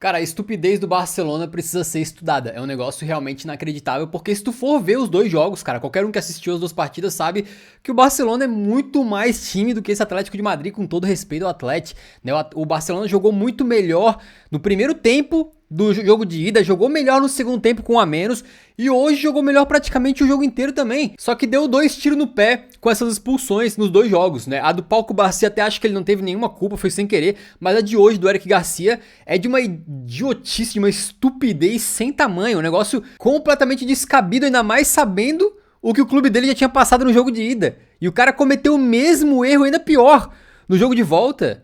Cara, a estupidez do Barcelona precisa ser estudada. É um negócio realmente inacreditável, porque se tu for ver os dois jogos, cara, qualquer um que assistiu as duas partidas sabe que o Barcelona é muito mais time do que esse Atlético de Madrid, com todo respeito ao Atlético, né? O Barcelona jogou muito melhor no primeiro tempo do jogo de ida, jogou melhor no segundo tempo com um a menos, e hoje jogou melhor praticamente o jogo inteiro também. Só que deu dois tiros no pé com essas expulsões nos dois jogos, né? A do Paco Garcia até acho que ele não teve nenhuma culpa, foi sem querer, mas a de hoje do Eric Garcia é de uma idiotice, de uma estupidez sem tamanho, um negócio completamente descabido, ainda mais sabendo o que o clube dele já tinha passado no jogo de ida. E o cara cometeu o mesmo erro, ainda pior, no jogo de volta.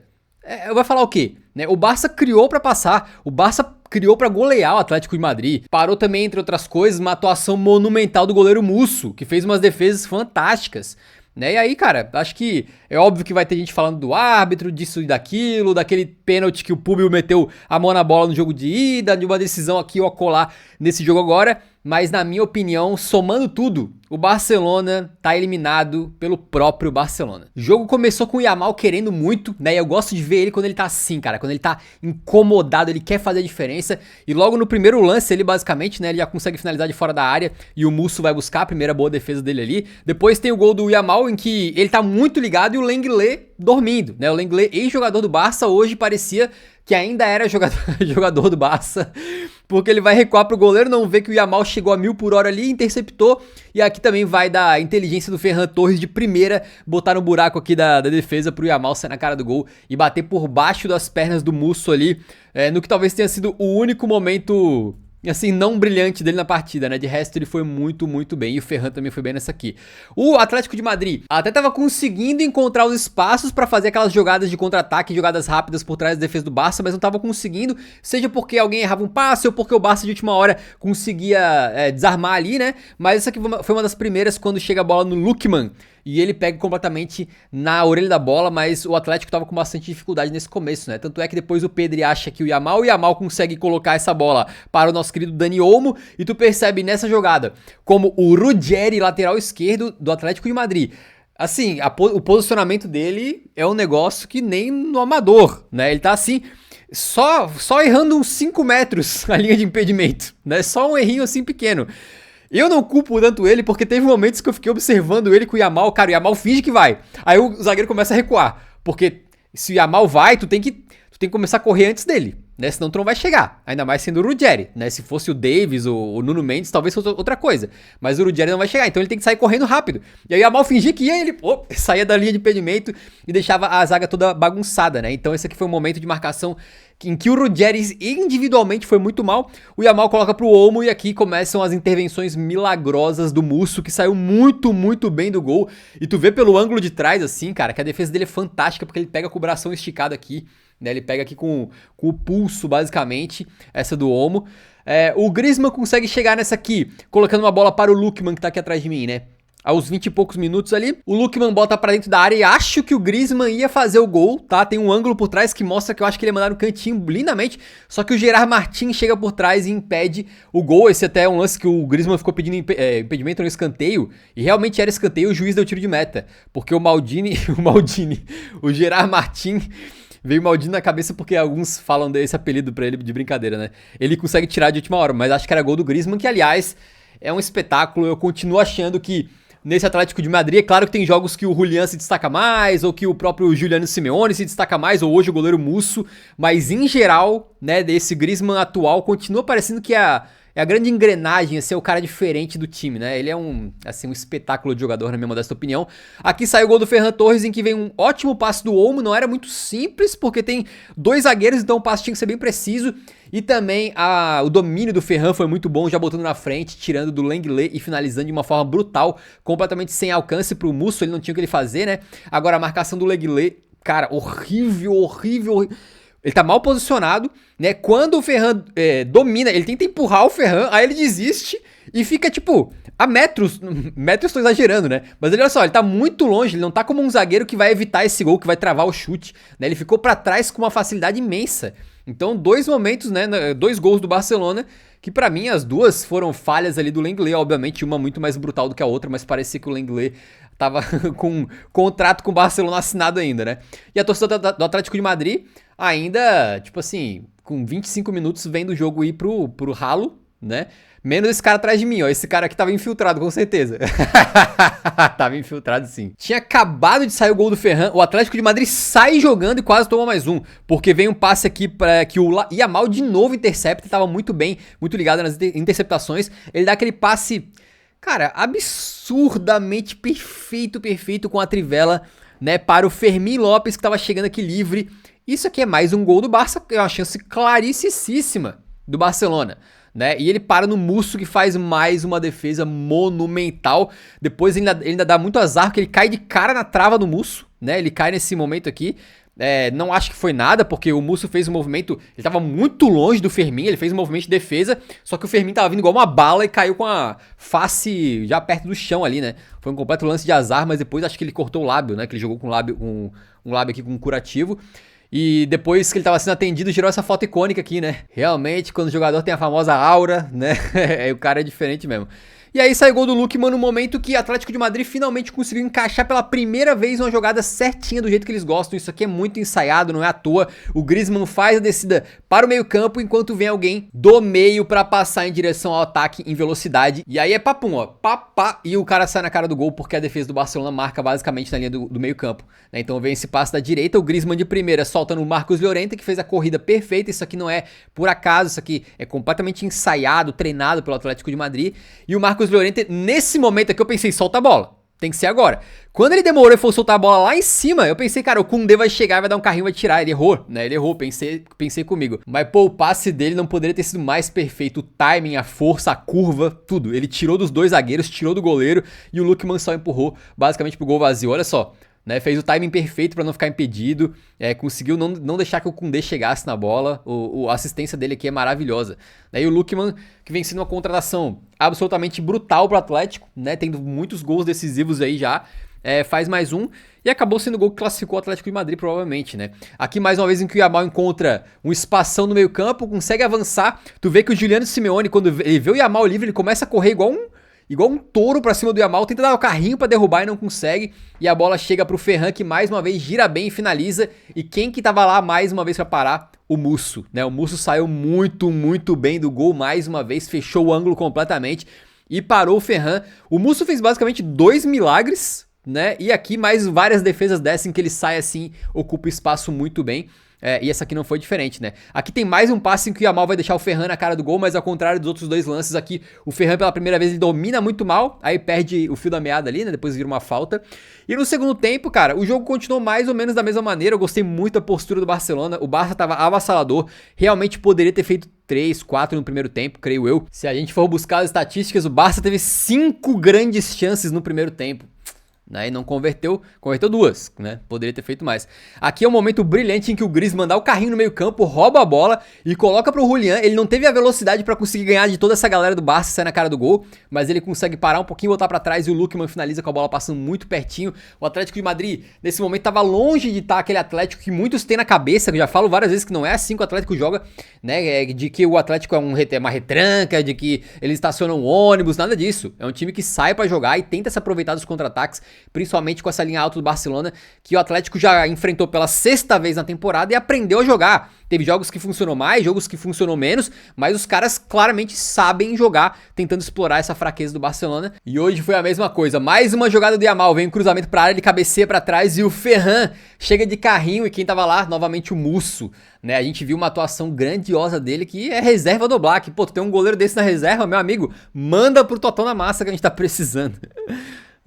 Vai falar o quê? Né? O Barça criou pra passar, o Barça criou pra golear o Atlético de Madrid. Parou também, entre outras coisas, uma atuação monumental do goleiro Musso, que fez umas defesas fantásticas. Né? E aí, cara, acho que é óbvio que vai ter gente falando do árbitro, disso e daquilo, daquele pênalti que o Públio meteu a mão na bola no jogo de ida, de uma decisão aqui ou acolá nesse jogo agora. Mas na minha opinião, somando tudo, o Barcelona tá eliminado pelo próprio Barcelona. O jogo começou com o Yamal querendo muito, né? E eu gosto de ver ele quando ele tá assim, cara. Quando ele tá incomodado, ele quer fazer a diferença. E logo no primeiro lance, ele basicamente, né? Ele já consegue finalizar de fora da área. E o Musso vai buscar a primeira boa defesa dele ali. Depois tem o gol do Yamal, em que ele tá muito ligado e o Lenglet dormindo, né? O Lenglet, ex-jogador do Barça, hoje parecia que ainda era jogador do Barça, porque ele vai recuar pro goleiro, não vê que o Yamal chegou a 1000 por hora ali, interceptou, e aqui também vai da inteligência do Ferran Torres de primeira, botar no buraco aqui da defesa pro Yamal sair na cara do gol e bater por baixo das pernas do Musso ali, no que talvez tenha sido o único momento assim, não brilhante dele na partida, né? De resto, ele foi muito, muito bem. E o Ferran também foi bem nessa aqui. O Atlético de Madrid até tava conseguindo encontrar os espaços pra fazer aquelas jogadas de contra-ataque, jogadas rápidas por trás da defesa do Barça, mas não tava conseguindo, seja porque alguém errava um passe ou porque o Barça de última hora conseguia desarmar ali, né? Mas essa aqui foi uma das primeiras quando chega a bola no Lookman. E ele pega completamente na orelha da bola, mas o Atlético tava com bastante dificuldade nesse começo, né? Tanto é que depois o Pedri acha que o Yamal consegue colocar essa bola para o nosso querido Dani Olmo, e tu percebe nessa jogada como o Ruggeri, lateral esquerdo do Atlético de Madrid, assim, o posicionamento dele é um negócio que nem no amador, né? Ele tá assim, só errando uns 5 metros a linha de impedimento, né? Só um errinho assim pequeno. Eu não culpo tanto ele, porque teve momentos que eu fiquei observando ele com o Yamal. Cara, o Yamal finge que vai. Aí o zagueiro começa a recuar. Porque se o Yamal vai, tu tem que começar a correr antes dele, né? Senão tu não vai chegar. Ainda mais sendo o Ruggeri, né? Se fosse o Davis ou o Nuno Mendes, talvez fosse outra coisa. Mas o Ruggeri não vai chegar, então ele tem que sair correndo rápido. E aí o Yamal fingia que ia, ele saía da linha de impedimento e deixava a zaga toda bagunçada, né? Então esse aqui foi um momento de marcação em que o Ruggeri individualmente foi muito mal. O Yamal coloca pro Olmo e aqui começam as intervenções milagrosas do Musso, que saiu muito, muito bem do gol. E tu vê pelo ângulo de trás, assim, cara, que a defesa dele é fantástica, porque ele pega com o bração esticado aqui, né? Ele pega aqui com o pulso, basicamente, essa do Olmo. O Griezmann consegue chegar nessa aqui, colocando uma bola para o Lookman, que tá aqui atrás de mim, né? Aos 20 e poucos minutos ali, o Lookman bota pra dentro da área e acho que o Griezmann ia fazer o gol, tá? Tem um ângulo por trás que mostra que eu acho que ele ia mandar no cantinho lindamente, só que o Gerard Martin chega por trás e impede o gol. Esse até é um lance que o Griezmann ficou pedindo impedimento no escanteio, e realmente era escanteio, o juiz deu tiro de meta, porque o Gerard Martin... Veio Maldini na cabeça porque alguns falam desse apelido pra ele de brincadeira, né? Ele consegue tirar de última hora, mas acho que era gol do Griezmann, que aliás é um espetáculo. Eu continuo achando que nesse Atlético de Madrid, é claro que tem jogos que o Julián se destaca mais, ou que o próprio Giuliano Simeone se destaca mais, ou hoje o goleiro Musso, mas em geral, né, desse Griezmann atual, continua parecendo que é a grande engrenagem, assim, é o cara diferente do time, né? Ele é um espetáculo de jogador, na minha modesta opinião. Aqui sai o gol do Ferran Torres, em que vem um ótimo passe do Olmo, não era muito simples, porque tem dois zagueiros, então o passe tinha que ser bem preciso. E também o domínio do Ferran foi muito bom, já botando na frente, tirando do Lenglet e finalizando de uma forma brutal, completamente sem alcance pro Musso, ele não tinha o que ele fazer, né? Agora a marcação do Lenglet, cara, horrível. Ele tá mal posicionado, né? Quando o Ferran domina, ele tenta empurrar o Ferran, aí ele desiste e fica, tipo, a metros. Metros estou exagerando, né? Mas olha só, ele tá muito longe, ele não tá como um zagueiro que vai evitar esse gol, que vai travar o chute, né? Ele ficou pra trás com uma facilidade imensa. Então, dois momentos, né? Dois gols do Barcelona, que pra mim as duas foram falhas ali do Lenglet, obviamente uma muito mais brutal do que a outra, mas parecia que o Lenglet tava com um contrato com o Barcelona assinado ainda, né? E a torcida do Atlético de Madrid ainda, tipo assim, com 25 minutos vendo o jogo ir pro ralo, né? Menos esse cara atrás de mim, ó. Esse cara aqui tava infiltrado, com certeza. Tava infiltrado, sim. Tinha acabado de sair o gol do Ferran. O Atlético de Madrid sai jogando e quase toma mais um. Porque vem um passe aqui para que o Yamal de novo intercepta. Tava muito bem, muito ligado nas interceptações. Ele dá aquele passe, cara, absurdamente perfeito com a trivela, né? Para o Fermín Lopes, que tava chegando aqui livre. Isso aqui é mais um gol do Barça. É uma chance claríssima do Barcelona. Né? E ele para no Musso, que faz mais uma defesa monumental. Depois ele ainda dá muito azar, porque ele cai de cara na trava do Musso, né? Ele cai nesse momento aqui. Não acho que foi nada, porque o Musso fez um movimento. Ele tava muito longe do Fermín, ele fez um movimento de defesa. Só que o Fermín tava vindo igual uma bala e caiu com a face já perto do chão ali, né? Foi um completo lance de azar, mas depois acho que ele cortou o lábio, né? Que ele jogou com um lábio aqui com um curativo. E depois que ele tava sendo atendido, gerou essa foto icônica aqui, né? Realmente, quando o jogador tem a famosa aura, né? O cara é diferente mesmo. E aí sai gol do Lookman no momento que o Atlético de Madrid finalmente conseguiu encaixar pela primeira vez uma jogada certinha do jeito que eles gostam. Isso aqui é muito ensaiado, não é à toa. O Griezmann faz a descida para o meio campo, enquanto vem alguém do meio para passar em direção ao ataque em velocidade. E aí é papum, ó, papá, e o cara sai na cara do gol porque a defesa do Barcelona marca basicamente na linha do meio campo. Né? Então vem esse passe da direita, o Griezmann de primeira solta no Marcos Llorente, que fez a corrida perfeita. Isso aqui não é por acaso, isso aqui é completamente ensaiado, treinado pelo Atlético de Madrid. E o Marcos Llorente, nesse momento aqui eu pensei, solta a bola, tem que ser agora. Quando ele demorou e foi soltar a bola lá em cima, eu pensei, cara, o Koundé vai chegar, vai dar um carrinho, vai tirar. Ele errou, né? Ele errou, pensei comigo. Mas, pô, o passe dele não poderia ter sido mais perfeito. O timing, a força, a curva, tudo. Ele tirou dos dois zagueiros, tirou do goleiro e o Lookman só empurrou basicamente pro gol vazio. Olha só. Né, fez o timing perfeito para não ficar impedido, conseguiu não deixar que o Koundé chegasse na bola, a assistência dele aqui é maravilhosa. E o Lookman, que vem sendo uma contratação absolutamente brutal pro Atlético, né, tendo muitos gols decisivos aí já, faz mais um e acabou sendo o gol que classificou o Atlético de Madrid provavelmente, né. Aqui mais uma vez em que o Yamal encontra um espação no meio campo, consegue avançar, tu vê que o Giuliano Simeone, quando ele vê o Yamal livre, ele começa a correr igual um touro pra cima do Yamal, tenta dar o carrinho pra derrubar e não consegue, e a bola chega pro Ferran, que mais uma vez gira bem e finaliza, e quem que tava lá mais uma vez pra parar? O Musso, né? O Musso saiu muito bem do gol mais uma vez, fechou o ângulo completamente e parou o Ferran. O Musso fez basicamente 2 milagres, né? E aqui mais várias defesas dessas em que ele sai assim, ocupa espaço muito bem. E essa aqui não foi diferente, né? Aqui tem mais um passe em que o Yamal vai deixar o Ferran na cara do gol, mas ao contrário dos outros dois lances aqui, o Ferran pela primeira vez ele domina muito mal, aí perde o fio da meada ali, né? Depois vira uma falta. E no segundo tempo, cara, o jogo continuou mais ou menos da mesma maneira. Eu gostei muito da postura do Barcelona, o Barça tava avassalador, realmente poderia ter feito 3, 4 no primeiro tempo, creio eu. Se a gente for buscar as estatísticas, o Barça teve 5 grandes chances no primeiro tempo. Né, e não converteu 2, né? Poderia ter feito mais. Aqui é um momento brilhante em que o Griezmann dá o carrinho no meio campo, rouba a bola e coloca pro Julián. Ele não teve a velocidade pra conseguir ganhar de toda essa galera do Barça e sair na cara do gol, mas ele consegue parar um pouquinho, voltar pra trás e o Lookman finaliza com a bola passando muito pertinho. O Atlético de Madrid, nesse momento, tava longe de estar aquele Atlético que muitos têm na cabeça, que eu já falo várias vezes que não é assim que o Atlético joga, né? De que o Atlético é uma retranca, de que eles estacionam ônibus, nada disso. É um time que sai pra jogar e tenta se aproveitar dos contra-ataques, principalmente com essa linha alta do Barcelona, que o Atlético já enfrentou pela 6ª vez na temporada e aprendeu a jogar. Teve jogos que funcionou mais, jogos que funcionou menos, mas os caras claramente sabem jogar, tentando explorar essa fraqueza do Barcelona. E hoje foi a mesma coisa, mais uma jogada do Yamal, vem um cruzamento pra área, ele cabeceia pra trás e o Ferran chega de carrinho e quem tava lá, novamente o Musso. Né, a gente viu uma atuação grandiosa dele que é reserva do Black. Pô, tu tem um goleiro desse na reserva, meu amigo, manda pro Totão na massa que a gente tá precisando.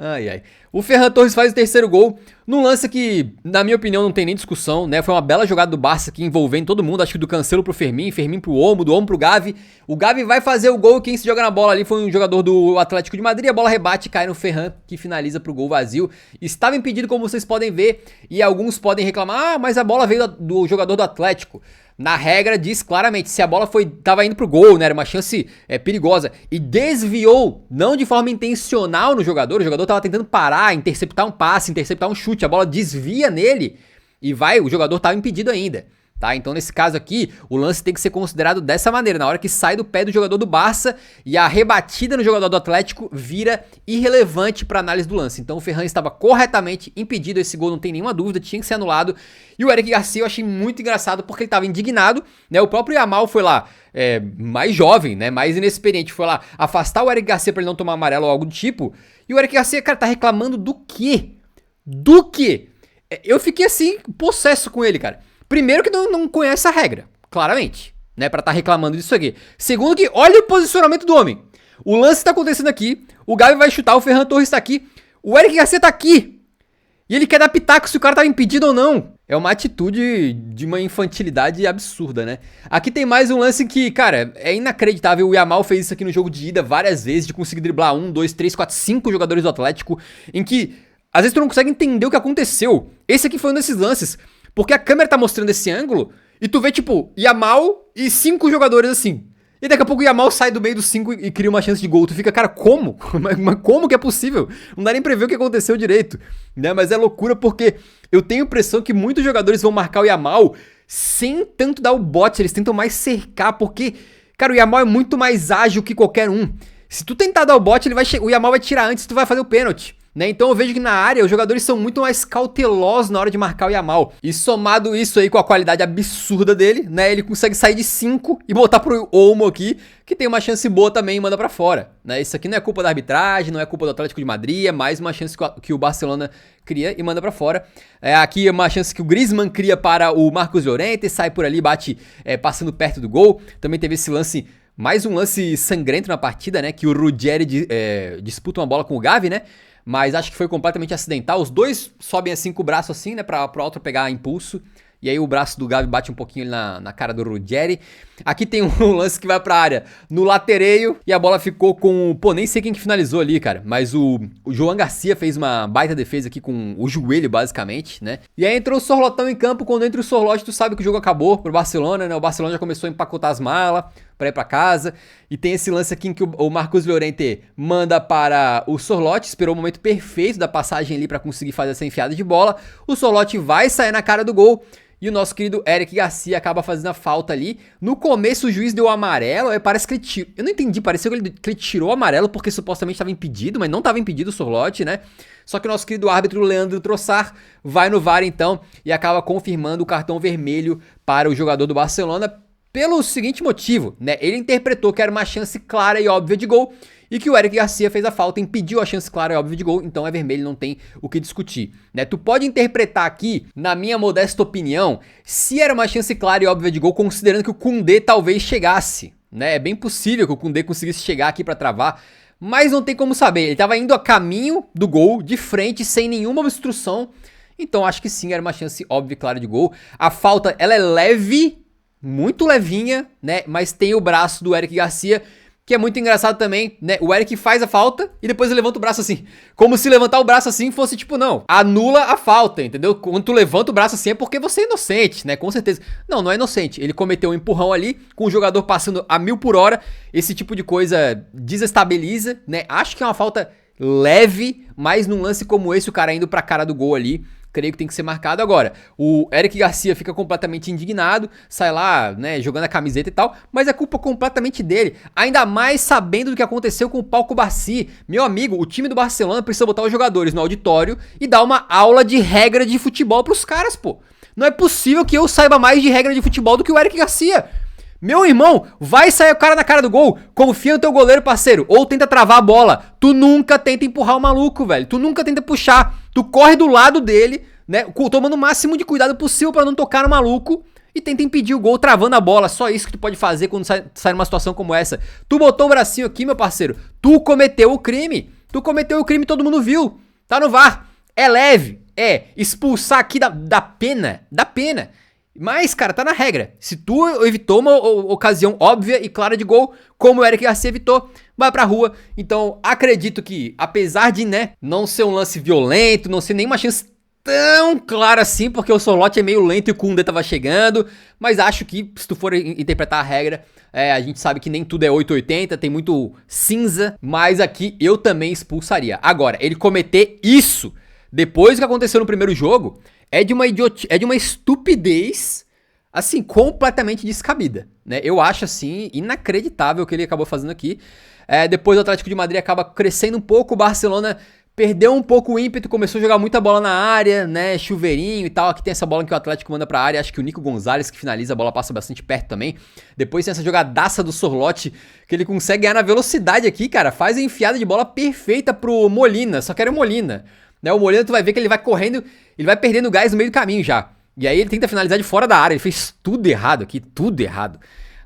Ai. O Ferran Torres faz o terceiro gol num lance que, na minha opinião, não tem nem discussão, né? Foi uma bela jogada do Barça aqui envolvendo todo mundo, acho que do Cancelo pro Fermín pro Olmo, do Olmo pro Gavi. O Gavi vai fazer o gol, quem se joga na bola ali foi um jogador do Atlético de Madrid, a bola rebate e cai no Ferran, que finaliza pro gol vazio. Estava impedido, como vocês podem ver, e alguns podem reclamar, mas a bola veio do jogador do Atlético. Na regra diz claramente, se a bola tava indo pro gol, né, era uma chance perigosa, e desviou, não de forma intencional no jogador, o jogador tava tentando parar, interceptar um passe, interceptar um chute, a bola desvia nele e o jogador tava impedido ainda. tá? Então nesse caso aqui, o lance tem que ser considerado dessa maneira, na hora que sai do pé do jogador do Barça e a rebatida no jogador do Atlético vira irrelevante para análise do lance. Então o Ferran estava corretamente impedido, esse gol não tem nenhuma dúvida, tinha que ser anulado. E o Eric Garcia eu achei muito engraçado porque ele estava indignado, né? O próprio Yamal foi lá, mais jovem, né? Mais inexperiente, foi lá afastar o Eric Garcia para ele não tomar amarelo ou algo do tipo. E o Eric Garcia, cara, tá reclamando do quê? Do quê? Eu fiquei assim, possesso com ele, cara. Primeiro que não conhece a regra, claramente, né, pra tá reclamando disso aqui. Segundo que, olha o posicionamento do homem. O lance tá acontecendo aqui, o Gavi vai chutar, o Ferran Torres tá aqui, o Eric Garcia tá aqui. E ele quer dar pitaco se o cara tava impedido ou não. É uma atitude de uma infantilidade absurda, né? Aqui tem mais um lance que, cara, é inacreditável. O Yamal fez isso aqui no jogo de ida várias vezes, de conseguir driblar 1, 2, 3, 4, 5 jogadores do Atlético, em que às vezes tu não consegue entender o que aconteceu. Esse aqui foi um desses lances. Porque a câmera tá mostrando esse ângulo e tu vê, tipo, Yamal e 5 jogadores assim. E daqui a pouco o Yamal sai do meio dos 5 e cria uma chance de gol. Tu fica, cara, como? Mas como que é possível? Não dá nem pra ver o que aconteceu direito, né? Mas é loucura porque eu tenho a impressão que muitos jogadores vão marcar o Yamal sem tanto dar o bote. Eles tentam mais cercar porque, cara, o Yamal é muito mais ágil que qualquer um. Se tu tentar dar o bote, o Yamal vai tirar antes e tu vai fazer o pênalti. Né? Então eu vejo que na área os jogadores são muito mais cautelosos na hora de marcar o Yamal. E somado isso aí com a qualidade absurda dele, né? Ele consegue sair de 5 e botar pro Olmo aqui, que tem uma chance boa também e manda pra fora, né? Isso aqui não é culpa da arbitragem, não é culpa do Atlético de Madrid, é mais uma chance que o Barcelona cria e manda pra fora. Aqui é uma chance que o Griezmann cria para o Marcos Llorente, sai por ali, bate passando perto do gol. Também teve esse lance, mais um lance sangrento na partida, né? Que o Ruggeri disputa uma bola com o Gavi, né? Mas acho que foi completamente acidental. Os dois sobem assim com o braço assim, né, pro outro pegar impulso. E aí o braço do Gavi bate um pouquinho na cara do Ruggeri. Aqui tem um lance que vai pra área no latereio e a bola ficou com... Pô, nem sei quem que finalizou ali, cara. Mas o João Garcia fez uma baita defesa aqui com o joelho, basicamente, né? E aí entrou o Sorlotão em campo. Quando entra o Sorlote, tu sabe que o jogo acabou pro Barcelona, né? O Barcelona já começou a empacotar as malas pra ir pra casa. E tem esse lance aqui em que o Marcos Llorente manda para o Sorlote. Esperou o momento perfeito da passagem ali pra conseguir fazer essa enfiada de bola. O Sorlote vai sair na cara do gol. E o nosso querido Eric Garcia acaba fazendo a falta ali. No começo o juiz deu o amarelo, parece que ele tirou... Eu não entendi, pareceu que ele tirou o amarelo porque supostamente estava impedido, mas não estava impedido o Sorlote, né? Só que o nosso querido árbitro Leandro Trossard vai no VAR então e acaba confirmando o cartão vermelho para o jogador do Barcelona pelo seguinte motivo, né? Ele interpretou que era uma chance clara e óbvia de gol e que o Eric Garcia fez a falta, impediu a chance clara e óbvia de gol, então é vermelho, não tem o que discutir, né? Tu pode interpretar aqui, na minha modesta opinião, se era uma chance clara e óbvia de gol, considerando que o Koundé talvez chegasse, né? É bem possível que o Koundé conseguisse chegar aqui pra travar, mas não tem como saber. Ele tava indo a caminho do gol, de frente, sem nenhuma obstrução, então acho que sim, era uma chance óbvia e clara de gol. A falta, ela é leve, muito levinha, né? Mas tem o braço do Eric Garcia, que é muito engraçado também, né? O Eric faz a falta e depois ele levanta o braço assim. Como se levantar o braço assim fosse tipo, não, anula a falta, entendeu? Quando tu levanta o braço assim é porque você é inocente, né? Com certeza. Não, não é inocente. Ele cometeu um empurrão ali, com o jogador passando a 1000 por hora. Esse tipo de coisa desestabiliza, né? Acho que é uma falta leve, mas num lance como esse, o cara indo pra cara do gol ali, creio que tem que ser marcado. Agora, o Eric Garcia fica completamente indignado, sai lá, né, jogando a camiseta e tal, mas é culpa completamente dele, ainda mais sabendo do que aconteceu com o Pau Cubarsí. Meu amigo, o time do Barcelona precisa botar os jogadores no auditório e dar uma aula de regra de futebol pros caras, pô. Não é possível que eu saiba mais de regra de futebol do que o Eric Garcia. Meu irmão, vai sair o cara na cara do gol, confia no teu goleiro, parceiro, ou tenta travar a bola. Tu nunca tenta empurrar o maluco, velho. Tu nunca tenta puxar. Tu corre do lado dele, né, tomando o máximo de cuidado possível pra não tocar no maluco e tenta impedir o gol travando a bola. Só isso que tu pode fazer quando sai numa situação como essa. Tu botou o bracinho aqui, meu parceiro. Tu cometeu o crime. Tu cometeu o crime, todo mundo viu. Tá no VAR. É leve. Expulsar aqui da pena. Da pena. Mas, cara, tá na regra. Se tu evitou uma ocasião óbvia e clara de gol, como o Eric Garcia evitou, vai pra rua. Então, acredito que, apesar de, né, não ser um lance violento, não ser nenhuma chance tão clara assim, porque o Sorlote é meio lento e o Koundé tava chegando, mas acho que, se tu for interpretar a regra, a gente sabe que nem tudo é 880, tem muito cinza, mas aqui eu também expulsaria. Agora, ele cometer isso depois do que aconteceu no primeiro jogo, é de uma estupidez assim, completamente descabida, né? Eu acho, assim, inacreditável o que ele acabou fazendo aqui. Depois o Atlético de Madrid acaba crescendo um pouco, o Barcelona perdeu um pouco o ímpeto, começou a jogar muita bola na área, né? Chuveirinho e tal. Aqui tem essa bola que o Atlético manda pra área. Acho que o Nico Gonzalez que finaliza, a bola passa bastante perto também. Depois tem essa jogadaça do Sorloth, que ele consegue ganhar na velocidade aqui, cara. Faz a enfiada de bola perfeita pro Molina. Só que era o Molina, né? O Molina, tu vai ver que ele vai correndo, ele vai perdendo gás no meio do caminho já. E aí ele tenta finalizar de fora da área. Ele fez tudo errado aqui, tudo errado,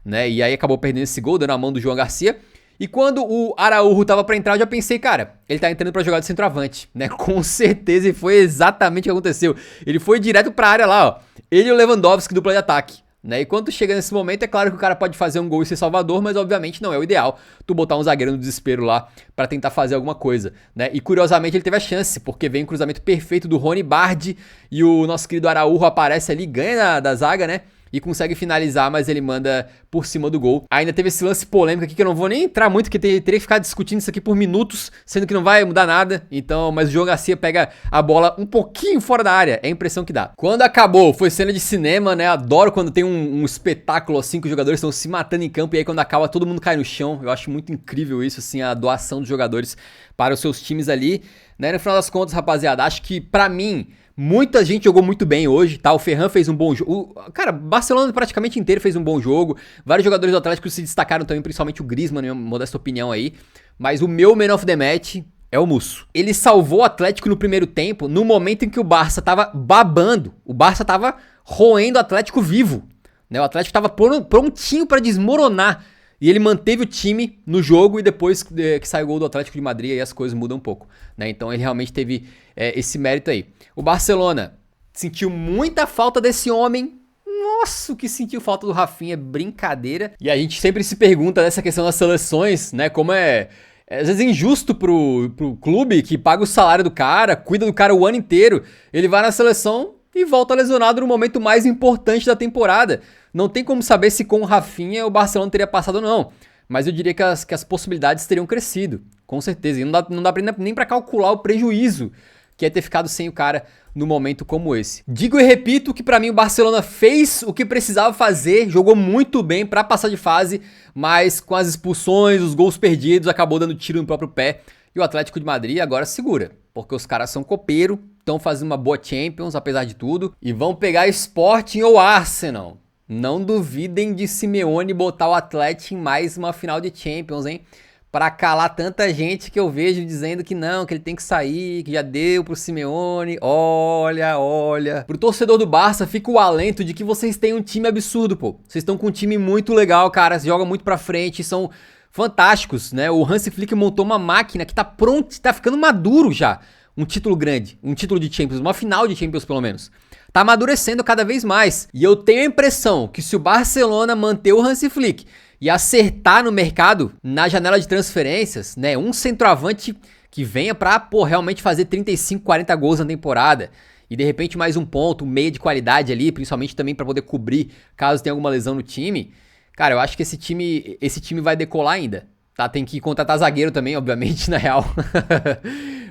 né? E aí acabou perdendo esse gol, dando a mão do João Garcia. E quando o Araújo tava pra entrar, eu já pensei, cara, ele tá entrando pra jogar de centroavante, né? Com certeza, e foi exatamente o que aconteceu. Ele foi direto pra área lá, ó. Ele e o Lewandowski, dupla de ataque, né? E quando chega nesse momento, é claro que o cara pode fazer um gol e ser salvador, mas obviamente não é o ideal tu botar um zagueiro no desespero lá pra tentar fazer alguma coisa, né? E curiosamente ele teve a chance, porque vem um cruzamento perfeito do Rony Bardi e o nosso querido Araújo aparece ali, ganha da zaga, né? E consegue finalizar, mas ele manda por cima do gol. Ainda teve esse lance polêmico aqui, que eu não vou nem entrar muito, que teria que ficar discutindo isso aqui por minutos, sendo que não vai mudar nada. Então, mas o João Garcia pega a bola um pouquinho fora da área, é a impressão que dá. Quando acabou, foi cena de cinema, né? Adoro quando tem um espetáculo assim, que os jogadores estão se matando em campo, e aí quando acaba todo mundo cai no chão. Eu acho muito incrível isso, assim, a doação dos jogadores para os seus times ali, né? No final das contas, rapaziada, acho que pra mim, muita gente jogou muito bem hoje, tá? O Ferran fez um bom jogo. Cara, Barcelona praticamente inteiro fez um bom jogo. Vários jogadores do Atlético se destacaram também, principalmente o Griezmann, na minha modesta opinião aí. Mas o meu man of the match é o Musso. Ele salvou o Atlético no primeiro tempo, no momento em que o Barça tava babando. O Barça tava roendo o Atlético vivo, né? O Atlético tava prontinho pra desmoronar. E ele manteve o time no jogo, e depois que sai o gol do Atlético de Madrid, aí as coisas mudam um pouco, né? Então ele realmente teve esse mérito aí. O Barcelona sentiu muita falta desse homem. Nossa, o que sentiu falta do Rafinha, brincadeira. E a gente sempre se pergunta dessa questão das seleções, né? Como é às vezes injusto pro clube que paga o salário do cara, cuida do cara o ano inteiro. Ele vai na seleção e volta lesionado no momento mais importante da temporada. Não tem como saber se com o Rafinha o Barcelona teria passado ou não. Mas eu diria que as possibilidades teriam crescido, com certeza. E não dá nem pra calcular o prejuízo que é ter ficado sem o cara no momento como esse. Digo e repito que pra mim o Barcelona fez o que precisava fazer, jogou muito bem pra passar de fase, mas com as expulsões, os gols perdidos, acabou dando tiro no próprio pé. E o Atlético de Madrid agora segura, porque os caras são copeiro, estão fazendo uma boa Champions, apesar de tudo, e vão pegar Sporting ou Arsenal. Não duvidem de Simeone botar o Atlético em mais uma final de Champions, hein? Pra calar tanta gente que eu vejo dizendo que não, que ele tem que sair, que já deu pro Simeone. Olha. Pro torcedor do Barça, fica o alento de que vocês têm um time absurdo, pô. Vocês estão com um time muito legal, cara. Jogam muito pra frente, são fantásticos, né? O Hansi Flick montou uma máquina que tá pronto, tá ficando maduro já. Um título grande, um título de Champions, uma final de Champions pelo menos. Tá amadurecendo cada vez mais. E eu tenho a impressão que se o Barcelona manter o Hansi Flick e acertar no mercado, na janela de transferências, né, um centroavante que venha pra, pô, realmente fazer 35, 40 gols na temporada, e de repente mais um ponto, um meia de qualidade ali, principalmente também pra poder cobrir caso tenha alguma lesão no time, cara, eu acho que esse time vai decolar ainda, tá? Tem que contratar zagueiro também, obviamente, na real.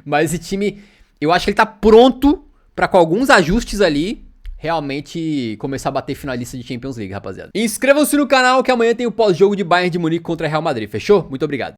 Mas esse time, eu acho que ele tá pronto pra, com alguns ajustes ali, realmente começar a bater finalista de Champions League, rapaziada. Inscrevam-se no canal que amanhã tem o pós-jogo de Bayern de Munique contra Real Madrid, fechou? Muito obrigado.